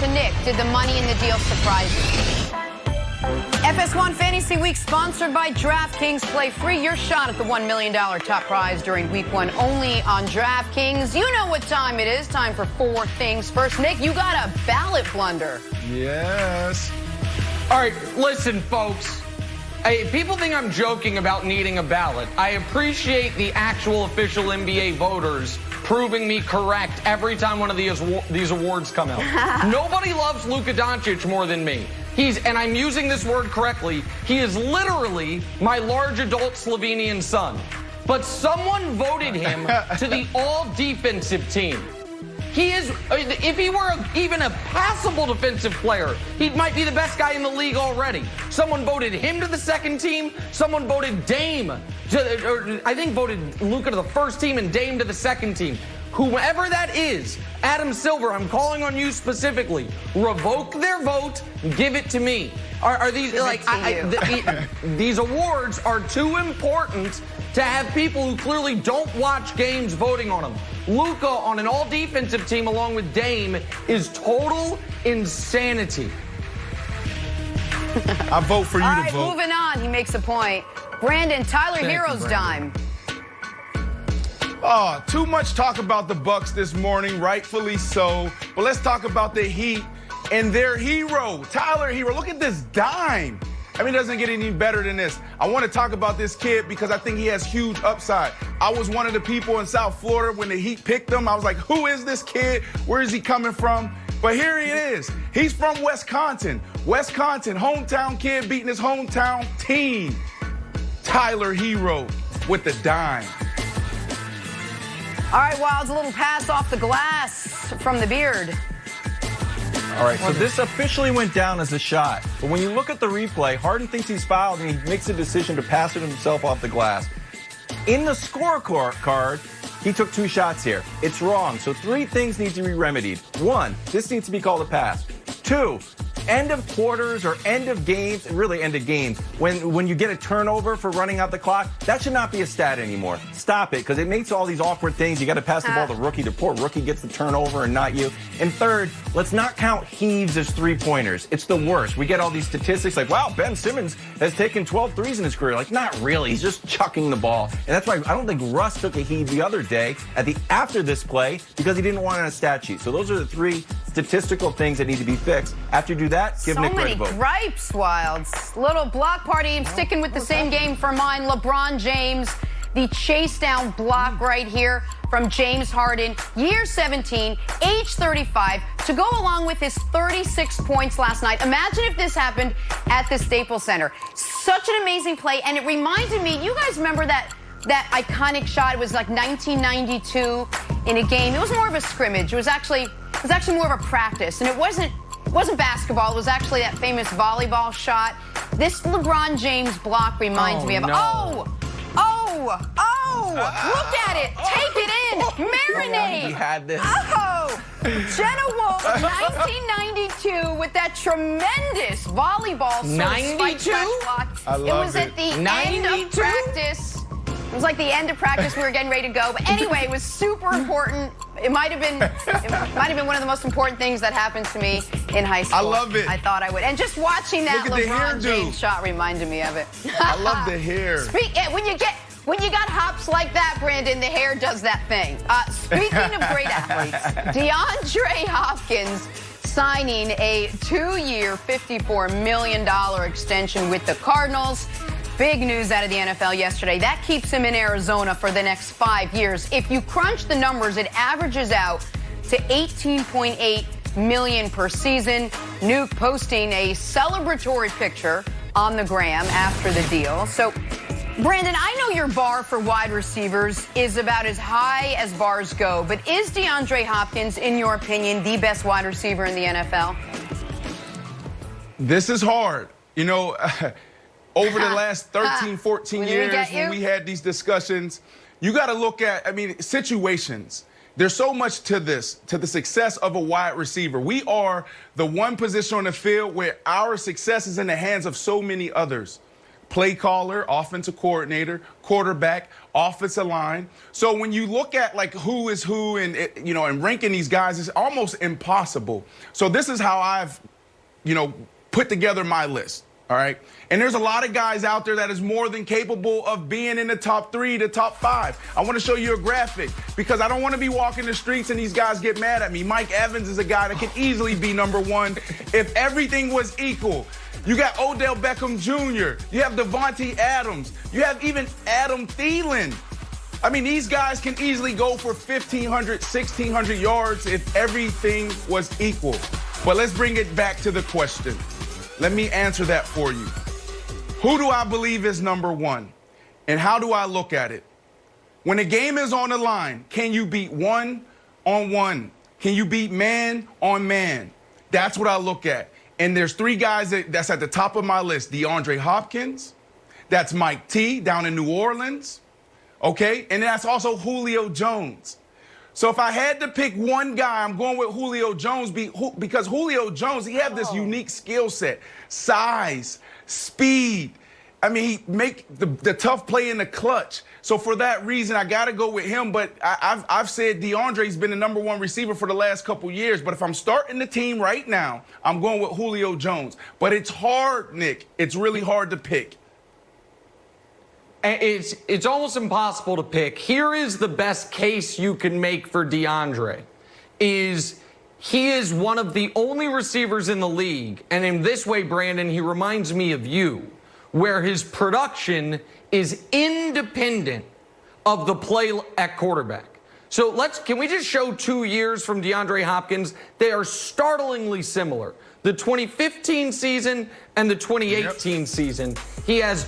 to Nick. Did the money in the deal surprise you? FS1 Fantasy Week sponsored by DraftKings. Play free your shot at the $1 million top prize during week 1 only on DraftKings. You know what time it is. Time for 4 things. First, Nick, you got a ballot blunder. Yes. All right, listen, folks. People think I'm joking about needing a ballot. I appreciate the actual official NBA voters proving me correct every time one of these awards come out. Nobody loves Luka Doncic more than me. And I'm using this word correctly, he is literally my large adult Slovenian son. But someone voted him to the all-defensive team. He is, if he were even a passable defensive player, he might be the best guy in the league already. Someone voted him to the second team. Someone voted Dame, I think voted Luka to the first team and Dame to the second team. Whoever that is, Adam Silver, I'm calling on you specifically. Revoke their vote, give it to me. Are these like these awards are too important to have people who clearly don't watch games voting on them? Luka on an all-defensive team along with Dame is total insanity. I vote for you All to right, vote. moving on. He makes a point. Brandon, Tyler Hero's dime. Oh, too much talk about the Bucks this morning, rightfully so. But let's talk about the Heat and their hero, Tyler Hero. Look at this dime. I mean, it doesn't get any better than this. I want to talk about this kid because I think he has huge upside. I was one of the people in South Florida when the Heat picked him. I was like, who is this kid? Where is he coming from? But here he is. He's from Wisconsin. Wisconsin, hometown kid beating his hometown team. Tyler Hero with the dime. All right, Wilds, a little pass off the glass from the beard. All right, so this officially went down as a shot. But when you look at the replay, Harden thinks he's fouled, and he makes a decision to pass it himself off the glass. In the scorecard, he took 2 shots here. It's wrong. So 3 things need to be remedied. 1, this needs to be called a pass. 2, end of quarters or end of games, really end of games, when you get a turnover for running out the clock, that should not be a stat anymore. Stop it, because it makes all these awkward things. You got to pass the ball to the rookie. The poor rookie gets the turnover and not you. And 3rd, let's not count heaves as 3-pointers. It's the worst. We get all these statistics like, wow, Ben Simmons has taken 12 threes in his career. Like, not really. He's just chucking the ball. And that's why I don't think Russ took a heave the other day after this play because he didn't want it on a stat sheet. So those are the 3 statistical things that need to be fixed. After you do that, give Nick Wright a vote. So many gripes, Wilds. Little block party. I'm sticking with the same game for mine. LeBron James, the chase down block right here from James Harden. Year 17, age 35, to go along with his 36 points last night. Imagine if this happened at the Staples Center. Such an amazing play, and it reminded me, you guys remember that iconic shot? It was like 1992 in a game. It was more of a scrimmage. It was actually more of a practice, and it wasn't basketball. It was actually that famous volleyball shot. This LeBron James block reminds me of, look at it. Take it in. Marinate. He had this. Jenna Wolf, 1992, with that tremendous volleyball 92? block. I love it was at the end of practice. It was like the end of practice. We were getting ready to go. But anyway, it was super important. It might have been one of the most important things that happened to me in high school. I love it. I thought I would. And just watching that LeBron James shot reminded me of it. I love the hair. When you got hops like that, Brandon, the hair does that thing. Speaking of great athletes, DeAndre Hopkins signing a 2-year, $54 million extension with the Cardinals. Big news out of the NFL yesterday. That keeps him in Arizona for the next 5 years. If you crunch the numbers, it averages out to $18.8 million per season. Nuke posting a celebratory picture on the gram after the deal. So, Brandon, I know your bar for wide receivers is about as high as bars go, but is DeAndre Hopkins, in your opinion, the best wide receiver in the NFL? This is hard. You know, over the last 13, 14 years when we had these discussions, you got to look at, situations. There's so much to this, to the success of a wide receiver. We are the one position on the field where our success is in the hands of so many others. play caller, offensive coordinator, quarterback, offensive line. So when you look at like who is who and and ranking these guys, it's almost impossible. So this is how I've put together my list. All right. And there's a lot of guys out there that is more than capable of being in the top 3, the top 5. I want to show you a graphic because I don't want to be walking the streets and these guys get mad at me. Mike Evans is a guy that can easily be number 1 if everything was equal. You got Odell Beckham Jr. You have Devontae Adams. You have even Adam Thielen. I mean, these guys can easily go for 1,500, 1,600 yards if everything was equal. But let's bring it back to the question. Let me answer that for you. Who do I believe is number 1? And how do I look at it? When the game is on the line, can you beat 1-on-1? Can you beat man on man? That's what I look at. And there's 3 guys that's at the top of my list. DeAndre Hopkins. That's Mike T down in New Orleans. Okay? And that's also Julio Jones. So if I had to pick one guy, I'm going with Julio Jones because Julio Jones, he had this unique skill set, size, speed. I mean, he make the tough play in the clutch. So for that reason, I got to go with him. But I've said DeAndre's been the number 1 receiver for the last couple years. But if I'm starting the team right now, I'm going with Julio Jones. But it's hard, Nick. It's really hard to pick. It's almost impossible to pick. Here is the best case you can make for DeAndre. He is one of the only receivers in the league, and in this way, Brandon, he reminds me of you, where his production is independent of the play at quarterback. So can we just show 2 years from DeAndre Hopkins? They are startlingly similar. The 2015 season and the 2018 season. He has,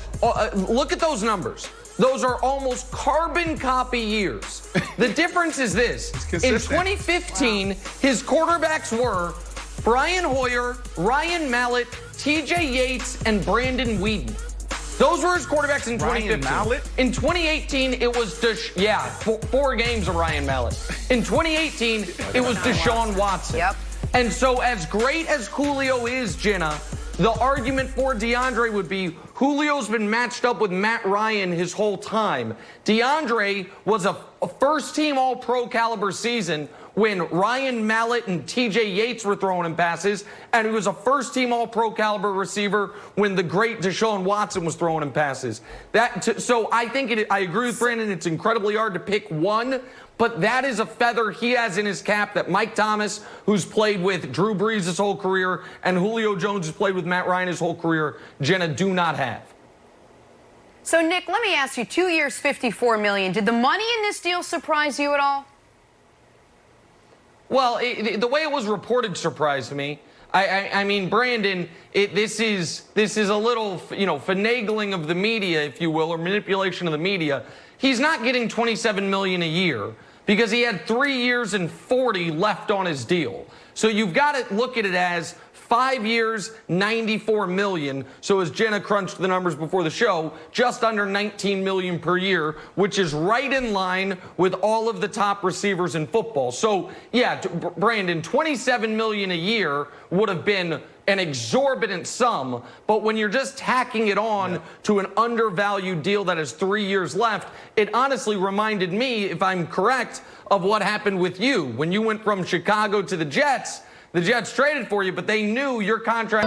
look at those numbers. Those are almost carbon copy years. The difference is this. In 2015, his quarterbacks were Brian Hoyer, Ryan Mallett, TJ Yates, and Brandon Weeden. Those were his quarterbacks in 2015. Mallett? In 2018, it was 4 games of Ryan Mallett. In 2018, it was Deshaun Watson. Yep. And so as great as Julio is, Jenna, the argument for DeAndre would be Julio's been matched up with Matt Ryan his whole time. DeAndre was a first-team All-Pro caliber season when Ryan Mallett and TJ Yates were throwing him passes, and he was a first-team All-Pro caliber receiver when the great Deshaun Watson was throwing him passes. So I think I agree with Brandon. It's incredibly hard to pick one, but that is a feather he has in his cap that Mike Thomas, who's played with Drew Brees his whole career, and Julio Jones, who's played with Matt Ryan his whole career, Jenna, do not have. So, Nick, let me ask you, 2 years, $54 million. Did the money in this deal surprise you at all? Well, the way it was reported surprised me. I mean, Brandon, this is a little, finagling of the media, if you will, or manipulation of the media. He's not getting $27 million a year because he had 3 years and 40 left on his deal. So you've got to look at it as 5 years, $94 million. So as Jenna crunched the numbers before the show, just under $19 million per year, which is right in line with all of the top receivers in football. So yeah, Brandon, $27 million a year would have been an exorbitant sum, but when you're just tacking it on to an undervalued deal that has 3 years left, it honestly reminded me, if I'm correct, of what happened with you. When you went from Chicago to the Jets traded for you, but they knew your contract